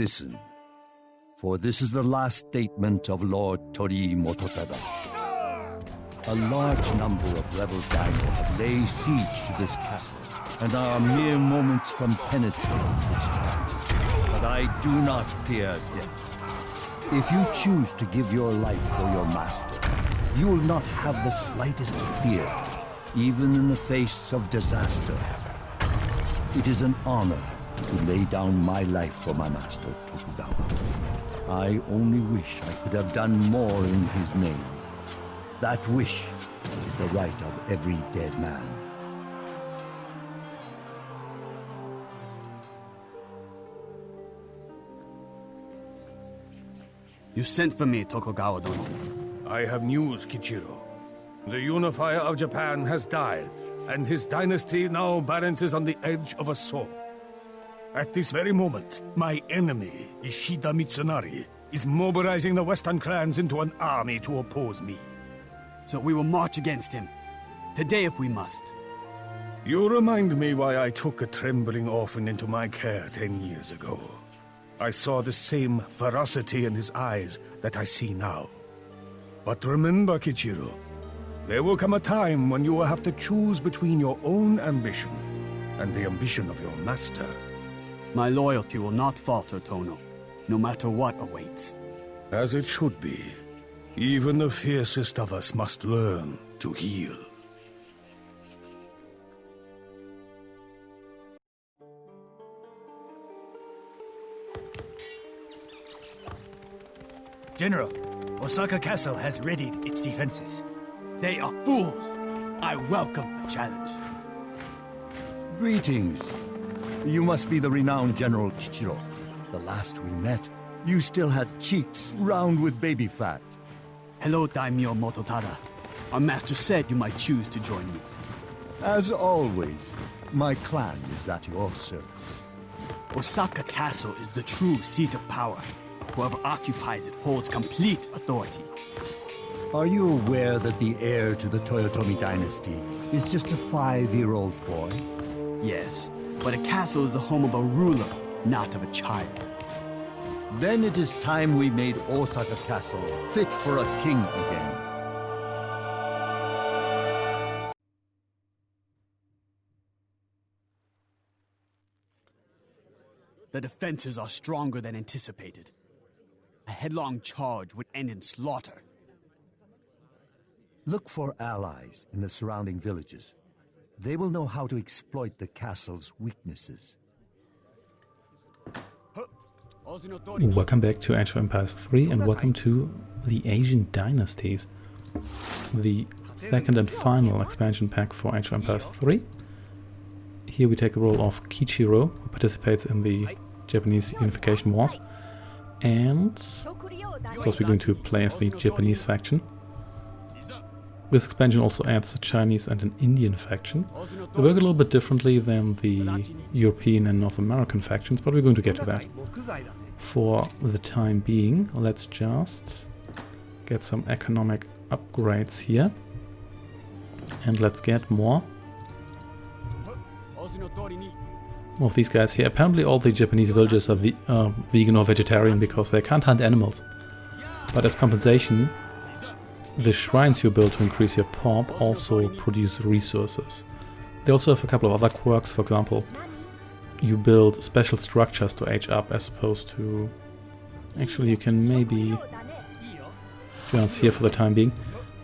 listen, for this is the last statement of Lord Tori Mototada. A large number of rebel daimyo have laid siege to this castle, and are mere moments from penetrating its heart. But I do not fear death. If you choose to give your life for your master, you will not have the slightest fear, even in the face of disaster. It is an honor to lay down my life for my master, Tokugawa. I only wish I could have done more in his name. That wish is the right of every dead man. You sent for me, Tokugawa-dono. I have news, Kichiro. The unifier of Japan has died, and his dynasty now balances on the edge of a sword. At this very moment, my enemy, Ishida Mitsunari, is mobilizing the Western clans into an army to oppose me. So we will march against him. Today if we must. You remind me why I took a trembling orphan into my care 10 years ago. I saw the same ferocity in his eyes that I see now. But remember, Kichiro, there will come a time when you will have to choose between your own ambition and the ambition of your master. My loyalty will not falter, Tono, no matter what awaits. As it should be. Even the fiercest of us must learn to heal. General, Osaka Castle has readied its defenses. They are fools. I welcome the challenge. Greetings. You must be the renowned General Kichiro. The last we met, you still had cheeks round with baby fat. Hello, Daimyo Mototada. Our master said you might choose to join me. As always, my clan is at your service. Osaka Castle is the true seat of power. Whoever occupies it holds complete authority. Are you aware that the heir to the Toyotomi dynasty is just a 5-year-old boy? Yes, but a castle is the home of a ruler, not of a child. Then it is time we made Osaka Castle fit for a king again. The defenses are stronger than anticipated. A headlong charge would end in slaughter. Look for allies in the surrounding villages. They will know how to exploit the castle's weaknesses. Welcome back to Age of Empires 3 and welcome to the Asian Dynasties, the second and final expansion pack for Age of Empires 3. Here we take the role of Kichiro, who participates in the Japanese unification wars, and of course we're going to play as the Japanese faction. This expansion also adds a Chinese and an Indian faction. They work a little bit differently than the European and North American factions, but we're going to get to that. For the time being, let's just get some economic upgrades here. And let's get more of these guys here. Apparently all the Japanese villagers are vegan or vegetarian because they can't hunt animals. But as compensation, the shrines you build to increase your pomp also produce resources. They also have a couple of other quirks. For example, you build special structures to age up as opposed to... Actually, you can maybe just here for the time being,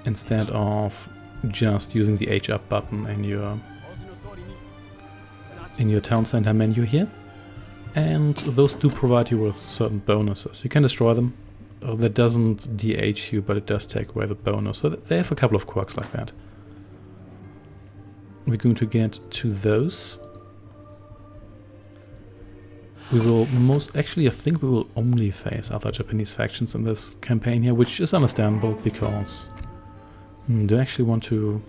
instead of just using the age up button in your town center menu here. And those do provide you with certain bonuses. You can destroy them. That doesn't de-age you, but it does take away the bonus. So they have a couple of quirks like that. We're going to get to those. We will actually I think we will only face other Japanese factions in this campaign here, which is understandable because... do I actually want to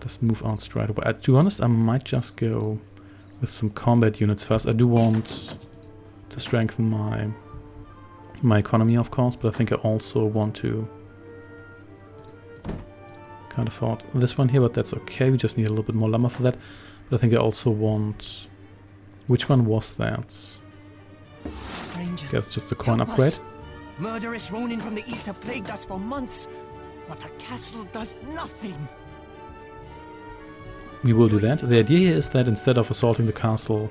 just move out straight away? To be honest, I might just go with some combat units first. I do want to strengthen my economy, of course, but I think I also want to kind of fought this one here, but that's okay. We just need a little bit more lumber for that. But I think I also want... Which one was that? stranger. Okay, that's just a coin Help upgrade. us. Murderous Ronin from the east have plagued us for months, but the castle does nothing. We will do that. The idea here is that instead of assaulting the castle,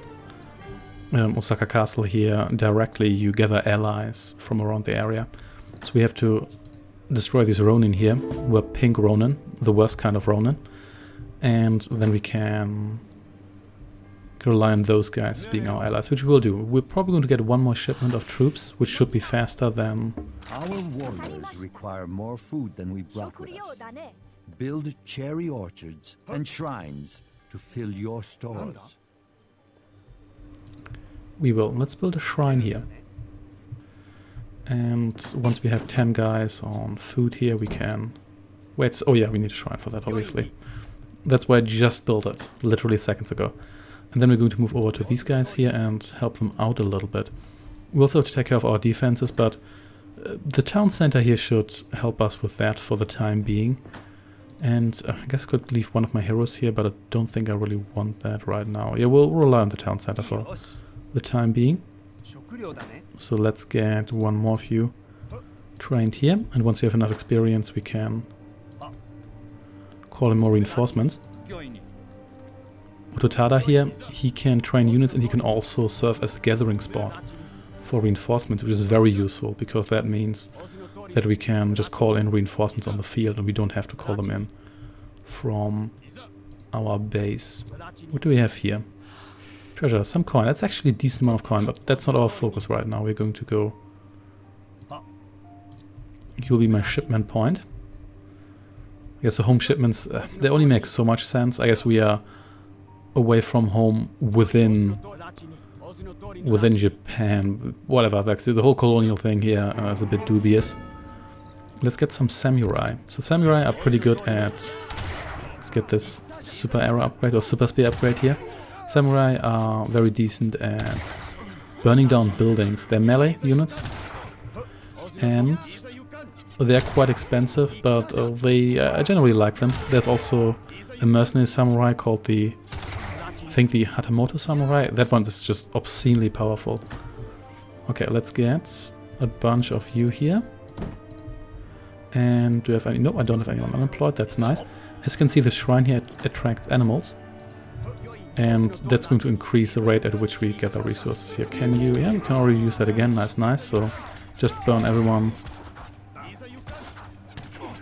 Osaka Castle here directly, you gather allies from around the area. So we have to destroy these Ronin here. We're pink Ronin, the worst kind of Ronin. And then we can rely on those guys being our allies, which we will do. We're probably going to get one more shipment of troops, which should be faster than... Our warriors require more food than we brought with us. Build cherry orchards and shrines to fill your stores. We will. Let's build a shrine here. And once we have 10 guys on food here, we can... Wait, oh yeah, we need a shrine for that, obviously. That's why I just built it, literally seconds ago. And then we're going to move over to these guys here and help them out a little bit. We also have to take care of our defenses, but the town center here should help us with that for the time being. And I guess I could leave one of my heroes here, but I don't think I really want that right now. Yeah, we'll rely on the town center for the time being. So let's get one more of you trained here. And once we have enough experience, we can call in more reinforcements. Ototada here, he can train units and he can also serve as a gathering spot for reinforcements, which is very useful because that means that we can just call in reinforcements on the field and we don't have to call them in from our base. What do we have here? Treasure, some coin. That's actually a decent amount of coin, but that's not our focus right now. We're going to go... You'll be my shipment point. I guess the home shipments, they only make so much sense. I guess we are away from home within Japan. Whatever, like the whole colonial thing here is a bit dubious. Let's get some samurai. So samurai are pretty good at... Let's get this super arrow upgrade or super spear upgrade here. Samurai are very decent at burning down buildings. They're melee units. And they're quite expensive, but I generally like them. There's also a mercenary samurai called the... I think the Hatamoto samurai. That one is just obscenely powerful. Okay, let's get a bunch of you here. And do I have any... No, I don't have anyone unemployed. That's nice. As you can see, the shrine here attracts animals. And that's going to increase the rate at which we gather resources here. Can you... Yeah, we can already use that again. Nice, nice. So just burn everyone.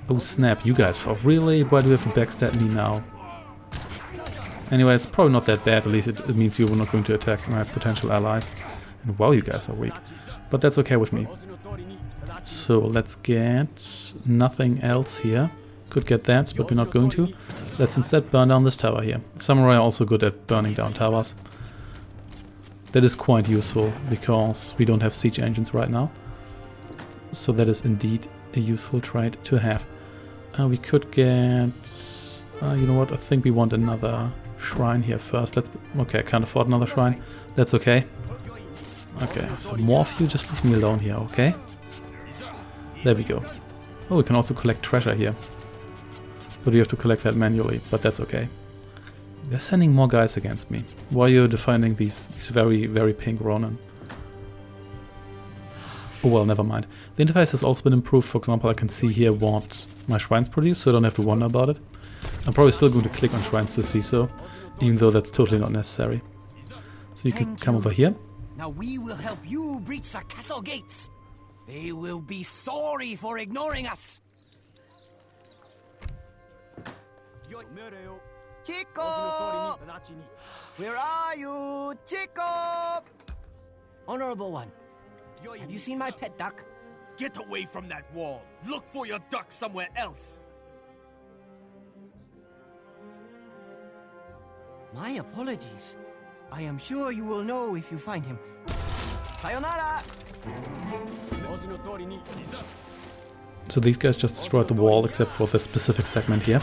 Oh snap, you guys. Oh, really? Why do we have to backstab me now? Anyway, it's probably not that bad. At least it means you're not going to attack my potential allies. And wow, you guys are weak. But that's okay with me. So let's get nothing else here. Could get that, but we're not going to. Let's instead burn down this tower here. Samurai are also good at burning down towers. That is quite useful, because we don't have siege engines right now. So that is indeed a useful trait to have. We could get... you know what, I think we want another shrine here first. Okay, I can't afford another shrine. That's okay. Okay, so more of you, just leave me alone here, okay? There we go. Oh, we can also collect treasure here. But we have to collect that manually, but that's okay. They're sending more guys against me. Why are you defending these very, very pink Ronin? Oh well, never mind. The interface has also been improved. For example, I can see here what my shrines produce, so I don't have to wonder about it. I'm probably still going to click on shrines to see so, even though that's totally not necessary. So you can come over here. Now we will help you breach the castle gates. They will be sorry for ignoring us. Chico! Where are you, Chico? Honorable one, have you seen my pet duck? Get away from that wall. Look for your duck somewhere else. My apologies. I am sure you will know if you find him. Sayonara! So these guys just destroyed the wall except for this specific segment here.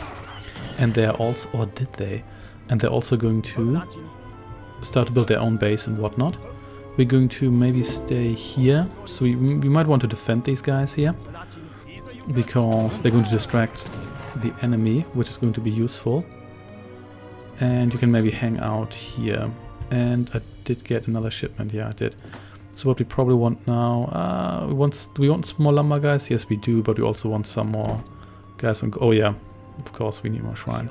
And they're also... or did they? And they're also going to start to build their own base and whatnot. We're going to maybe stay here. So we might want to defend these guys here. Because they're going to distract the enemy, which is going to be useful. And you can maybe hang out here. And I did get another shipment. Yeah, I did. So what we probably want now, do we want some more lumber guys? Yes, we do, but we also want some more guys. Oh yeah, of course we need more shrine.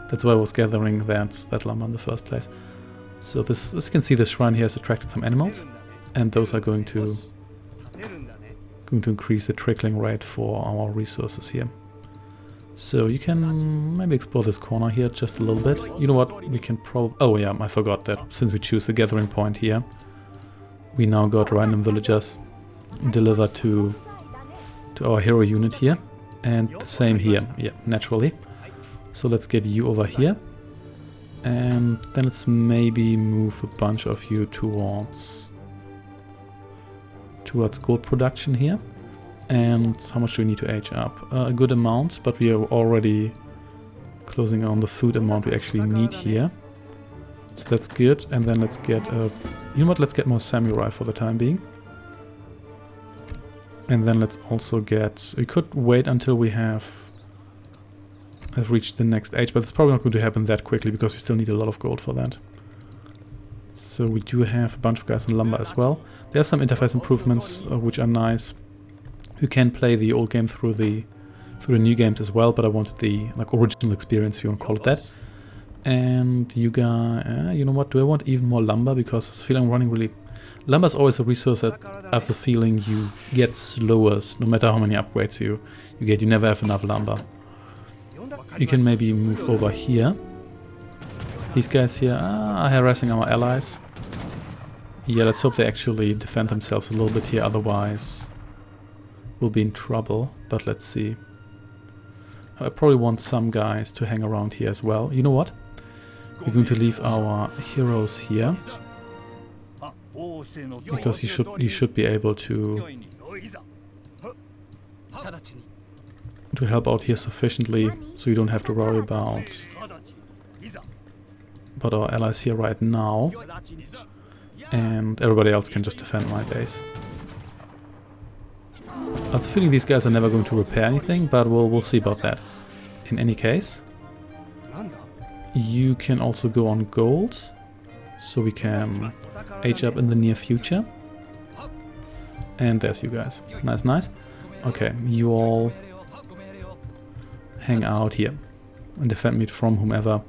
That's why I was gathering that lumber in the first place. So this, as you can see, the shrine here has attracted some animals, and those are going to increase the trickling rate for our resources here. So you can maybe explore this corner here just a little bit. You know what? We can probably... Oh yeah, I forgot that since we choose the gathering point here, we now got random villagers delivered to our hero unit here. And the same here. Yeah, naturally. So let's get you over here. And then let's maybe move a bunch of you towards gold production here. And how much do we need to age up? A good amount, but we are already closing on the food amount we actually need here. So that's good. And then let's get you know what? Let's get more samurai for the time being. And then let's also get... We could wait until we have reached the next age, but it's probably not going to happen that quickly because we still need a lot of gold for that. So we do have a bunch of guys in lumber as well. There are some interface improvements which are nice. You can play the old game through the new games as well, but I wanted the original experience, if you want to call it that. And you guys, you know what? Do I want even more lumber? Because I feel I'm running really... Lumber is always a resource that I have the feeling you get slowest, no matter how many upgrades you get. You never have enough lumber. You can maybe move over here. These guys here are harassing our allies. Yeah, let's hope they actually defend themselves a little bit here, otherwise we'll be in trouble. But let's see. I probably want some guys to hang around here as well. You know what? We're going to leave our heroes here, because you should be able to help out here sufficiently, so you don't have to worry about our allies here right now, and everybody else can just defend my base. I have a feeling these guys are never going to repair anything, but we'll see about that. In any case, you can also go on gold, so we can age up in the near future. And there's you guys. Nice, nice. Okay, you all hang out here and defend me from whomever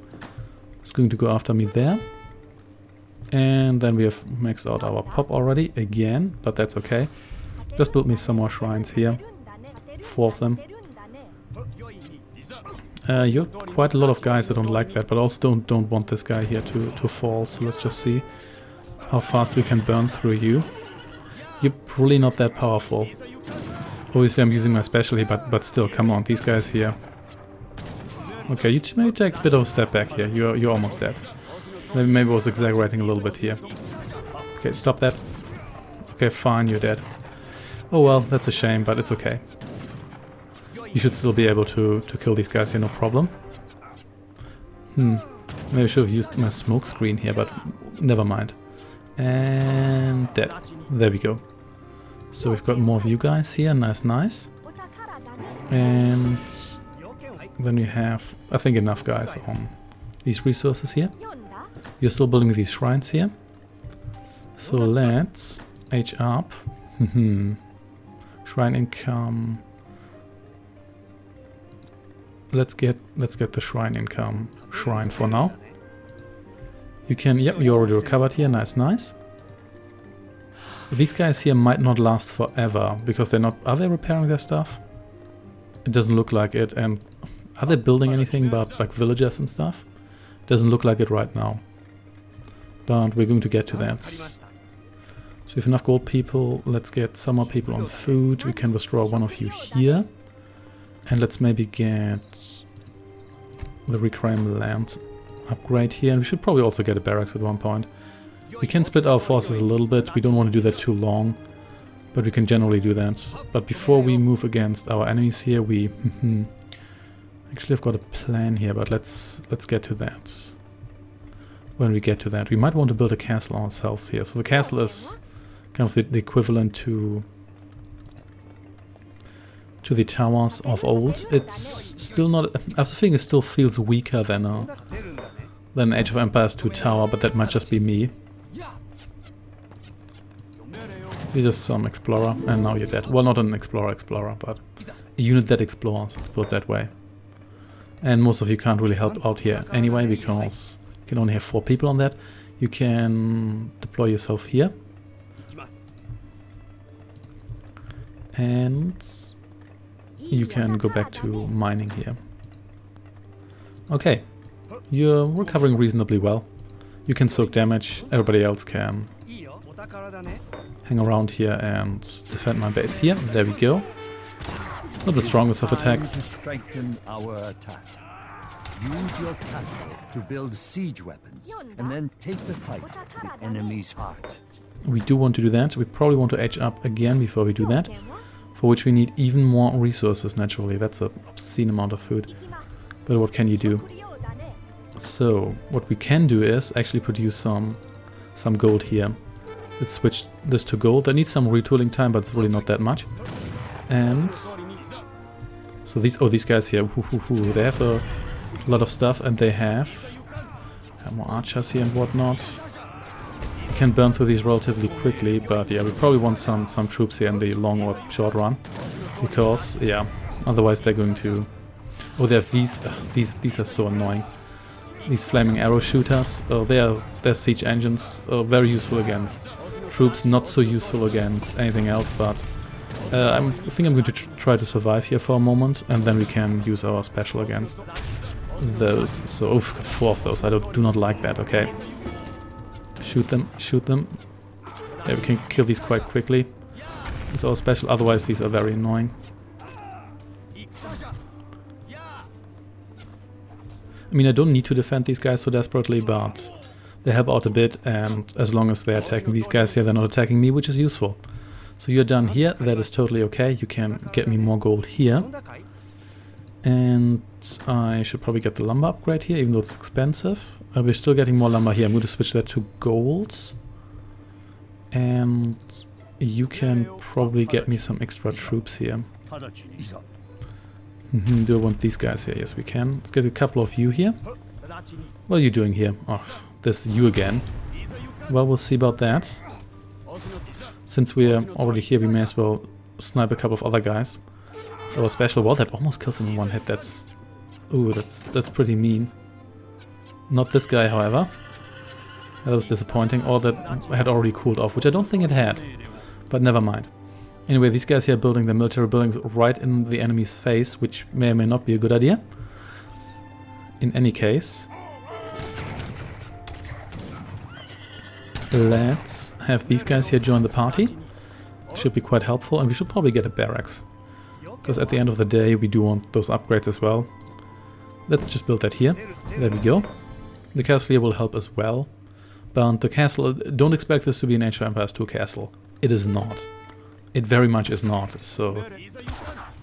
is going to go after me there. And then we have maxed out our pop already again, but that's okay. Just build me some more shrines here. 4 of them. You're quite a lot of guys that don't like that, but also don't want this guy here to fall. So let's just see how fast we can burn through you. You're really not that powerful. Obviously I'm using my special here, but still, come on, these guys here. Okay, you maybe take a bit of a step back here. You're almost dead. Maybe I was exaggerating a little bit here. Okay, stop that. Okay, fine, you're dead. Oh well, that's a shame, but it's okay. You should still be able to kill these guys here, no problem. Maybe I should have used my smoke screen here, but never mind. And dead. There we go. So we've got more of you guys here, nice, nice. And then we have, I think, enough guys on these resources here. You're still building these shrines here. So let's age up. Shrine income. Let's get the shrine income shrine for now. You can, yep, you already recovered here, nice, nice. These guys here might not last forever, because they're not, are they repairing their stuff? It doesn't look like it, and are they building anything but like villagers and stuff? Doesn't look like it right now. But we're going to get to that. So we have enough gold people, let's get some more people on food, we can restore one of you here. And let's maybe get the reclaim land upgrade here. And we should probably also get a barracks at one point. We can split our forces a little bit. We don't want to do that too long, but we can generally do that. But before we move against our enemies here, we... Actually, I've got a plan here, but let's get to that. When we get to that, we might want to build a castle ourselves here. So the castle is kind of the equivalent to the towers of old. It's still not... I have the feeling it still feels weaker than Age of Empires 2 tower, but that might just be me. You're just some explorer, and now you're dead. Well, not an explorer, but a unit that explores, let's put it that way. And most of you can't really help out here anyway, because you can only have 4 people on that. You can deploy yourself here. And you can go back to mining here. Okay, you're recovering reasonably well. You can soak damage, everybody else can hang around here and defend my base here. There we go. It's not the strongest of attacks. To strengthen our attack. Use your castle to build siege weapons, and then take the fight to the enemy's heart. We do want to do that. We probably want to edge up again before we do that, for which we need even more resources, naturally. That's an obscene amount of food. But what can you do? So, what we can do is actually produce some gold here. Let's switch this to gold. That needs some retooling time, but it's really not that much. And so these guys here, they have a lot of stuff, and they have more archers here and whatnot. We can burn through these relatively quickly, but yeah, we probably want some troops here in the long or short run, because yeah, otherwise they're going to. Oh, they have these are so annoying. These flaming arrow shooters. They're siege engines. Very useful against troops, not so useful against anything else. But I think I'm going to try to survive here for a moment, and then we can use our special against those. So, oh, 4 of those. I do not like that. Okay, shoot them, shoot them. Yeah, we can kill these quite quickly. It's our special. Otherwise, these are very annoying. I mean, I don't need to defend these guys so desperately, but they help out a bit, and as long as they're attacking these guys here, they're not attacking me, which is useful. So you're done here, that is totally okay. You can get me more gold here. And I should probably get the lumber upgrade here, even though it's expensive. We're still getting more lumber here. I'm going to switch that to gold. And you can probably get me some extra troops here. Do I want these guys here? Yes, we can. Let's get a couple of you here. What are you doing here? Oh, this you again. Well, we'll see about that. Since we're already here, we may as well snipe a couple of other guys. Our special wall that almost kills him in one hit. That's... ooh, that's pretty mean. Not this guy, however. That was disappointing. Or that had already cooled off, which I don't think it had. But never mind. Anyway, these guys here are building their military buildings right in the enemy's face, which may or may not be a good idea. In any case, let's have these guys here join the party. Should be quite helpful, and we should probably get a barracks. Because at the end of the day, we do want those upgrades as well. Let's just build that here. There we go. The castle here will help as well. But the castle, don't expect this to be an Age of Empires 2 castle. It is not. It very much is not, so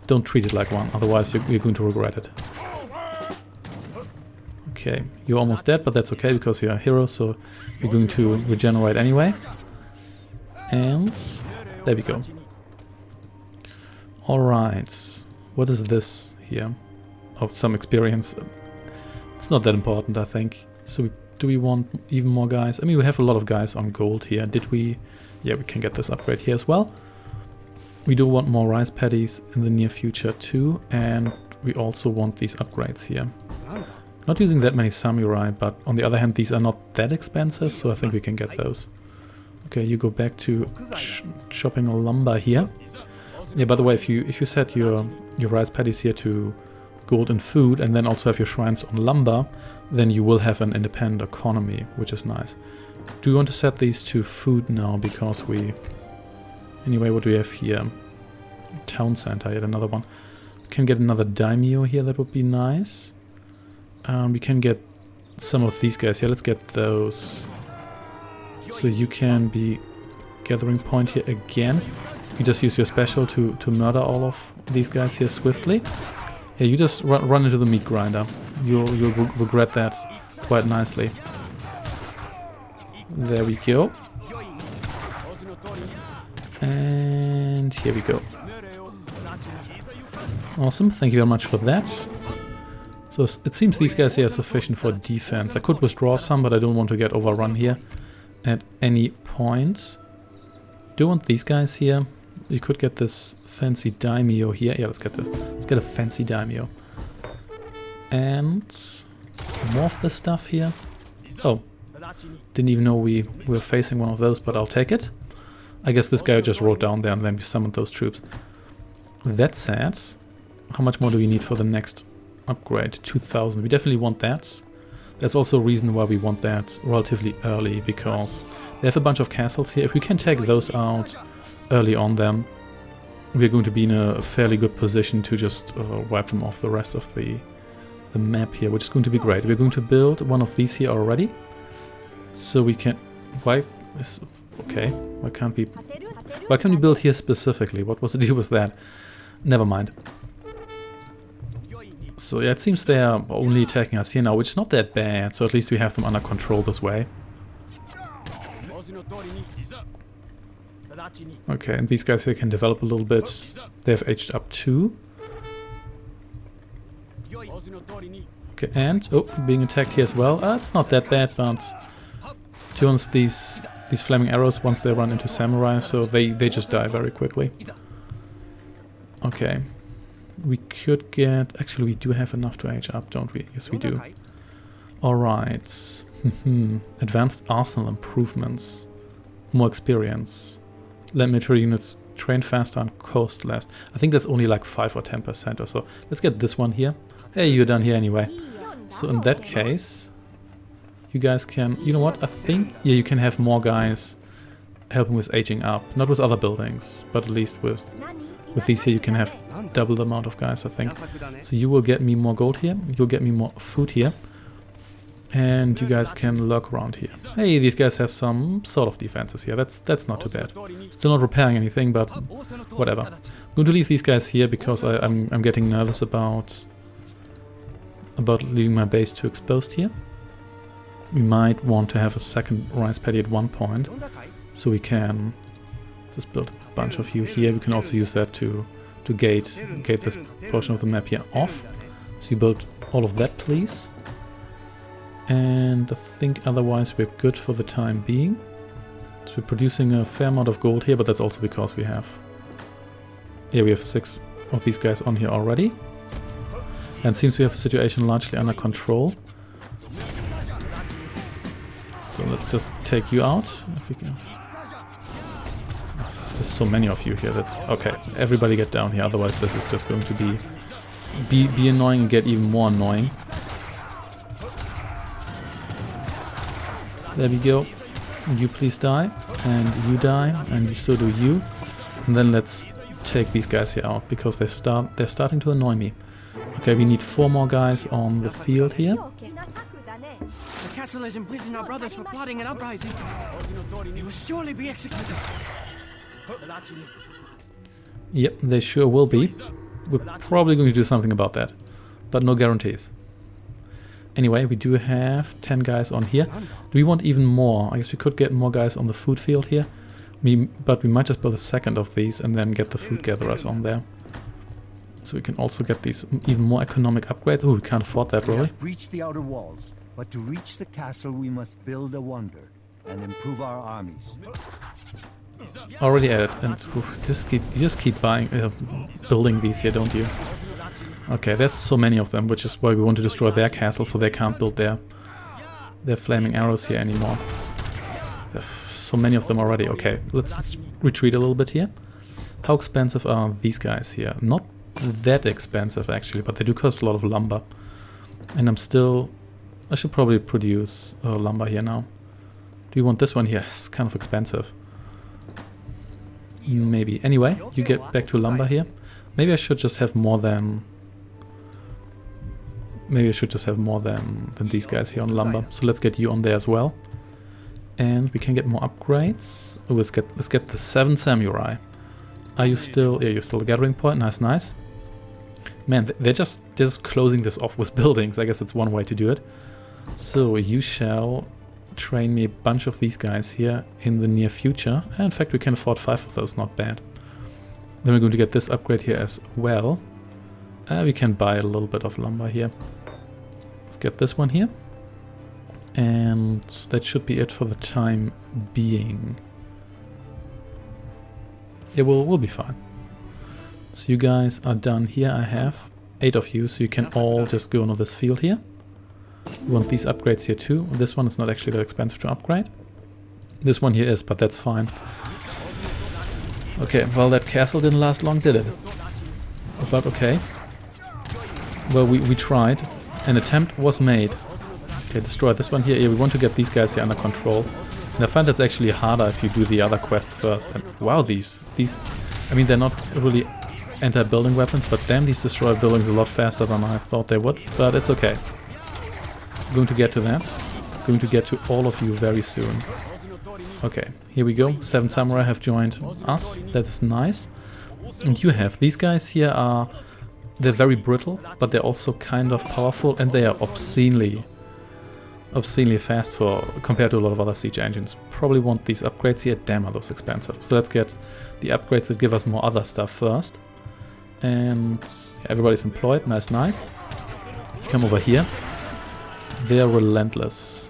don't treat it like one, otherwise you're going to regret it. Okay, you're almost dead, but that's okay because you're a hero, so you're going to regenerate anyway. And there we go. Alright, what is this here? Oh, some experience. It's not that important, I think. So do we want even more guys? I mean, we have a lot of guys on gold here. Did we? Yeah, we can get this upgrade here as well. We do want more rice paddies in the near future too, and we also want these upgrades here. Not using that many samurai, but on the other hand these are not that expensive, so I think we can get those. Okay, you go back to shopping lumber here. Yeah, by the way, if you set your rice paddies here to gold and food, and then also have your shrines on lumber, then you will have an independent economy, which is nice. Do we want to set these to food now, because we... Anyway, what do we have here? Town center, yet another one. We can get another daimyo here, that would be nice. We can get some of these guys here, let's get those. So you can be gathering point here again. You just use your special to murder all of these guys here swiftly. Yeah, you just run into the meat grinder. You'll regret that quite nicely. There we go. And here we go. Awesome, thank you very much for that. So it seems these guys here are sufficient for defense. I could withdraw some, but I don't want to get overrun here at any point. do want these guys here. You could get this fancy daimyo here. Yeah, let's get a fancy daimyo. And more of this stuff here. Oh, didn't even know we were facing one of those, but I'll take it. I guess this guy just wrote down there and then we summoned those troops. That said, how much more do we need for the next upgrade? 2,000. We definitely want that. That's also a reason why we want that relatively early, because they have a bunch of castles here. If we can take those out early on, then we're going to be in a fairly good position to just wipe them off the rest of the map here, which is going to be great. We're going to build one of these here already, so we can wipe. Okay, why can't we build here specifically? What was the deal with that? Never mind. So yeah, it seems they are only attacking us here now, which is not that bad. So at least we have them under control this way. Okay, and these guys here can develop a little bit. They have aged up too. Okay, and oh, being attacked here as well. It's not that bad, but to be honest, these flaming arrows, once they run into samurai, so they just die very quickly. Okay, we could get. Actually, we do have enough to age up, don't we? Yes, we do. All right. Advanced arsenal improvements, more experience. Let military units train faster and cost less. I think that's only like 5 or 10% or so. Let's get this one here. Hey, you're done here anyway. So in that case, you guys can... You know what? I think, yeah, you can have more guys helping with aging up. Not with other buildings, but at least with these here you can have double the amount of guys, I think. So you will get me more gold here. You'll get me more food here. And you guys can lurk around here. Hey, these guys have some sort of defenses here. That's not too bad. Still not repairing anything, but whatever. I'm going to leave these guys here because I'm getting nervous about leaving my base too exposed here. We might want to have a second rice paddy at one point, so we can just build a bunch of you here. We can also use that to gate this portion of the map here off. So you build all of that, please. And I think otherwise we're good for the time being. So we're producing a fair amount of gold here, but that's also because we have 6 of these guys on here already. And it seems we have the situation largely under control. So let's just take you out if we can. There's so many of you here. That's okay. Everybody get down here, otherwise this is just going to be annoying and get even more annoying. There we go. You please die, and you die, and so do you. And then let's take these guys here out because they're starting to annoy me. Okay, we need 4 more guys on the field here. The castle has imprisoned our brothers for plotting an uprising. They will surely be executed. Yep, they sure will be. We're probably going to do something about that, but no guarantees. Anyway, we do have 10 guys on here. Do we want even more? I guess we could get more guys on the food field here. But we might just build a second of these and then get the food gatherers on there. So we can also get these even more economic upgrades. Oh, we can't afford that, really. We have breached the outer walls, but to reach the castle we must build a wonder and improve our armies. Already added. And you just keep buying, building these here, don't you? Okay, there's so many of them, which is why we want to destroy their castle so they can't build their flaming arrows here anymore. There's so many of them already. Okay, let's retreat a little bit here. How expensive are these guys here? Not that expensive actually, but they do cost a lot of lumber. And I should probably produce lumber here now. Do you want this one here? It's kind of expensive. Maybe. Anyway, you get back to lumber here. Maybe I should just have more than... Maybe I should just have more than these guys here on lumber. So let's get you on there as well. And we can get more upgrades. Oh, let's get the 7 samurai. Are you still... Yeah, you're still a gathering point. Nice, nice. Man, they're just closing this off with buildings. I guess that's one way to do it. So you shall train me a bunch of these guys here in the near future. And in fact, we can afford 5 of those. Not bad. Then we're going to get this upgrade here as well. We can buy a little bit of lumber here. Let's get this one here. And that should be it for the time being. It will be fine. So you guys are done here. I have 8 of you, so you can all just go into this field here. We want these upgrades here too. This one is not actually that expensive to upgrade. This one here is, but that's fine. Okay, well, that castle didn't last long, did it? But okay. Well, we tried. An attempt was made. Okay, destroy this one here. Yeah, we want to get these guys here under control. And I find that's actually harder if you do the other quests first. And wow, these I mean, they're not really anti-building weapons, but damn, these destroy buildings a lot faster than I thought they would. But it's okay. Going to get to that. Going to get to all of you very soon. Okay, here we go. 7 samurai have joined us. That is nice. And you have these guys here are... They're very brittle, but they're also kind of powerful, and they are obscenely fast compared to a lot of other siege engines. Probably want these upgrades here. Damn, are those expensive. So let's get the upgrades that give us more other stuff first. And everybody's employed. Nice, nice. You come over here. They are relentless.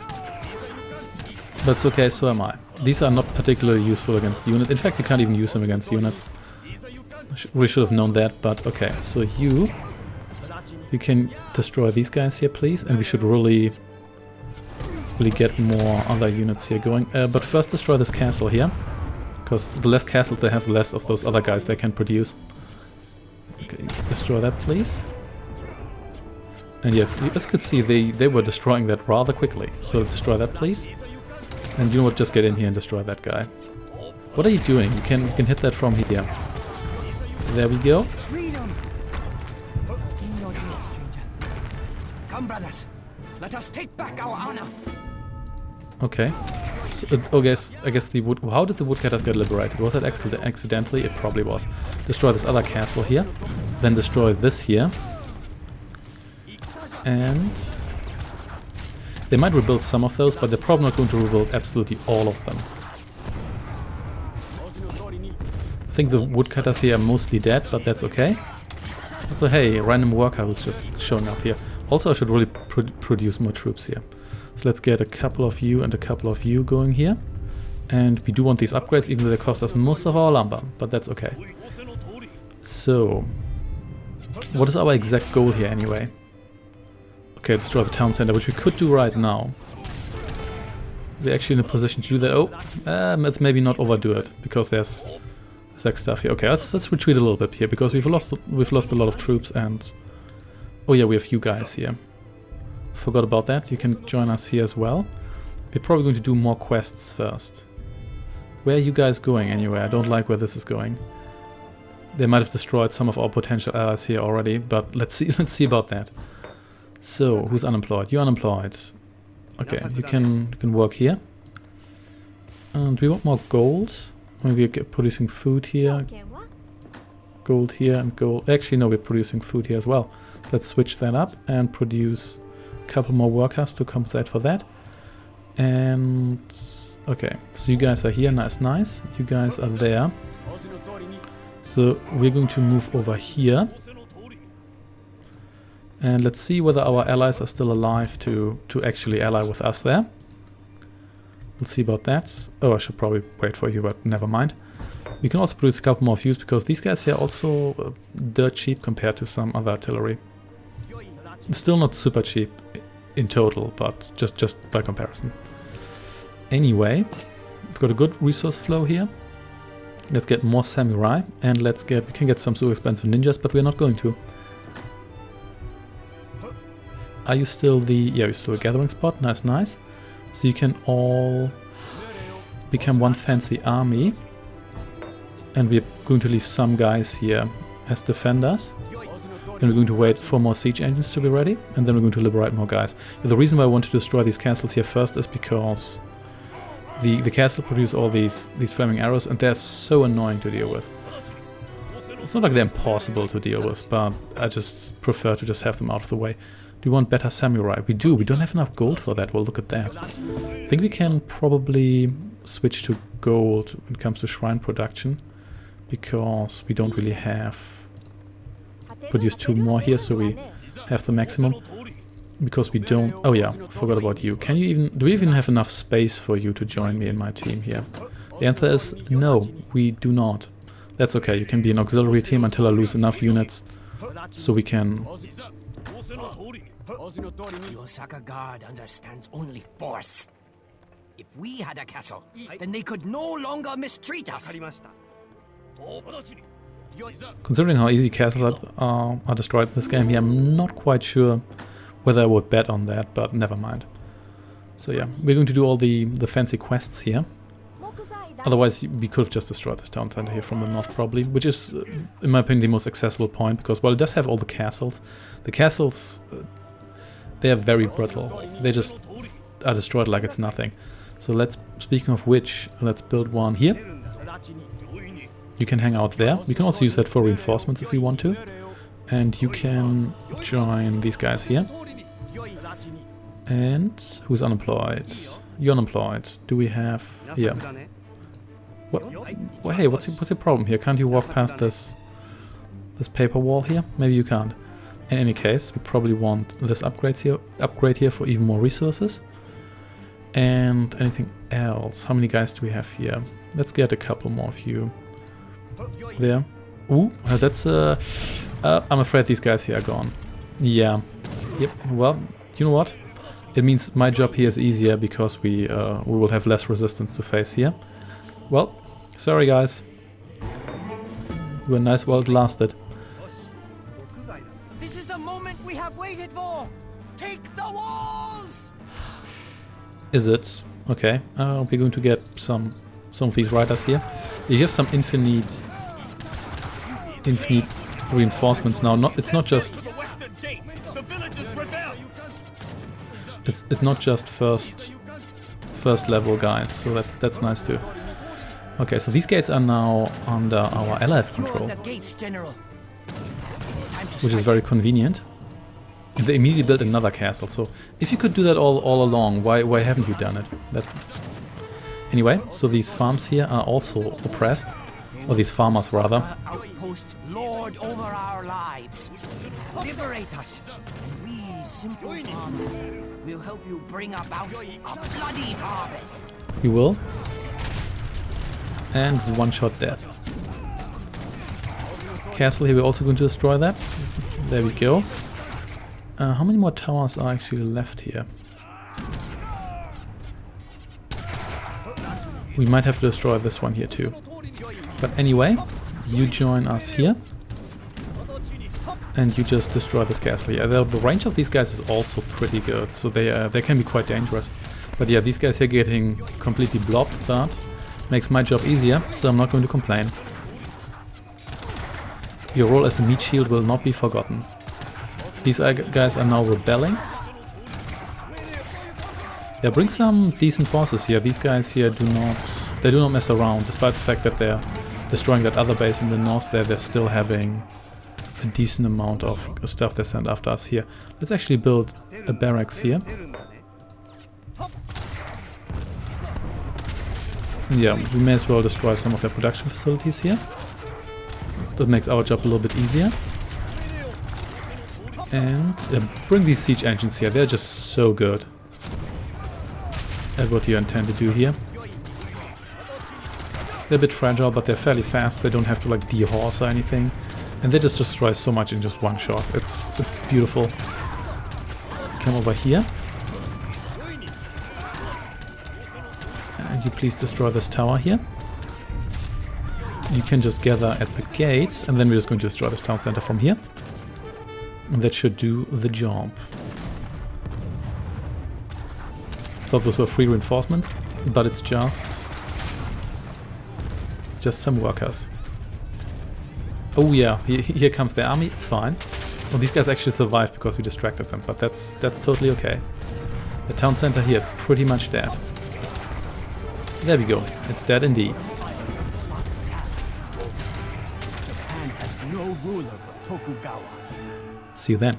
That's okay, so am I. These are not particularly useful against units. In fact, you can't even use them against units. We should have known that, but okay. So you can destroy these guys here, please. And we should really get more other units here going. But first destroy this castle here. Because the less castles they have, the less of those other guys they can produce. Okay, destroy that, please. And yeah, as you could see, they were destroying that rather quickly. So destroy that, please. And you know what, just get in here and destroy that guy. What are you doing? You can hit that from here. There we go. Freedom! In your ears, stranger. Come, brothers. Let us take back our honor. Okay. So, I guess the wood... How did the woodcutters get liberated? Was it accidentally? It probably was. Destroy this other castle here. Then destroy this here. And... They might rebuild some of those, but they're probably not going to rebuild absolutely all of them. I think the woodcutters here are mostly dead, but that's okay. So hey, random worker who's just showing up here. Also, I should really produce more troops here. So let's get a couple of you and a couple of you going here. And we do want these upgrades, even though they cost us most of our lumber, but that's okay. So, what is our exact goal here anyway? Okay, destroy the town center, which we could do right now. We're actually in a position to do that. Oh, let's maybe not overdo it, because there's like stuff here. Okay, let's retreat a little bit here, because we've lost a lot of troops, and oh yeah, we have you guys here. Forgot about that. You can join us here as well. We're probably going to do more quests first. Where are you guys going anyway? I don't like where this is going. They might have destroyed some of our potential allies here already, but let's see about that. So, who's unemployed? You're unemployed. Okay, you can work here. And we want more gold. Maybe we're producing food here. Gold here and gold. Actually, no, we're producing food here as well. Let's switch that up and produce a couple more workers to compensate for that. And okay, so you guys are here. Nice, nice. You guys are there. So we're going to move over here. And let's see whether our allies are still alive to actually ally with us there. We'll see about that. Oh, I should probably wait for you, but never mind. We can also produce a couple more views, because these guys here are also dirt cheap compared to some other artillery. Still not super cheap in total, but just by comparison. Anyway, we've got a good resource flow here. Let's get more samurai, and we can get some super expensive ninjas, but we're not going to. Are you still yeah, you're still a gathering spot. Nice, nice. So you can all become one fancy army. And we're going to leave some guys here as defenders. Then we're going to wait for more siege engines to be ready. And then we're going to liberate more guys. The reason why I want to destroy these castles here first is because the castle produce all these flaming arrows, and they're so annoying to deal with. It's not like they're impossible to deal with, but I just prefer to just have them out of the way. Do you want better samurai? We do. We don't have enough gold for that. Well, look at that. I think we can probably switch to gold when it comes to shrine production, because we don't really have... Produce 2 more here, so we have the maximum. Because we don't... Oh yeah, forgot about you. Can you even... Do we even have enough space for you to join me in my team here? The answer is no, we do not. That's okay, you can be an auxiliary team until I lose enough units so we can... The Osaka Guard understands only force. If we had a castle, then they could no longer mistreat us. Considering how easy castles are destroyed in this game here, I'm not quite sure whether I would bet on that, but never mind. So yeah, we're going to do all the fancy quests here. Otherwise, we could have just destroyed this town center here from the north probably, which is, in my opinion, the most accessible point, because while it does have all the castles, they are very brittle. They just are destroyed like it's nothing. So let's, speaking of which, let's build one here. You can hang out there. We can also use that for reinforcements if we want to. And you can join these guys here. And who's unemployed? You're unemployed. Do we have... Yeah. Well, hey, what's your problem here? Can't you walk past this paper wall here? Maybe you can't. In any case, we probably want this upgrade here for even more resources. And anything else? How many guys do we have here? Let's get a couple more of you. There. Ooh, that's... I'm afraid these guys here are gone. Yeah. Yep. Well, you know what? It means my job here is easier because we will have less resistance to face here. Well, sorry guys. You were nice while it lasted. This is the moment we have waited for. Take the walls. Is it? Okay. We're going to get some of these riders here. You have some infinite reinforcements now. It's not just it's not just first level guys, so that's nice too. Okay, so these gates are now under our allies' control, which is very convenient. And they immediately built another castle, so if you could do that all along, why haven't you done it? That's... Anyway, so these farms here are also oppressed, or these farmers rather. Outposts lord over our lives. Liberate us, and we simple farmers will help you bring about a bloody harvest. You will. And one-shot death. Castle here, we're also going to destroy that. There we go. How many more towers are actually left here? We might have to destroy this one here too. But anyway, you join us here. And you just destroy this castle here. The range of these guys is also pretty good, so they can be quite dangerous. But yeah, these guys here getting completely blobbed, that makes my job easier, so I'm not going to complain. Your role as a meat shield will not be forgotten. These guys are now rebelling. Yeah, bring some decent forces here. These guys here do not mess around, despite the fact that they're destroying that other base in the north there. They're still having a decent amount of stuff they send after us here. Let's actually build a barracks here. Yeah, we may as well destroy some of their production facilities here. That makes our job a little bit easier. And bring these siege engines here. They're just so good at what you intend to do here. They're a bit fragile, but they're fairly fast. They don't have to like de-horse or anything. And they just destroy so much in just one shot. It's beautiful. Come over here. And you please destroy this tower here. You can just gather at the gates, and then we're just going to destroy this town center from here. And that should do the job. Thought those were free reinforcement, but it's just some workers. Oh yeah, here comes the army, it's fine. Well, these guys actually survived because we distracted them, but that's totally okay. The town center here is pretty much dead. There we go, it's dead indeed. Japan has no ruler but Tokugawa. See you then.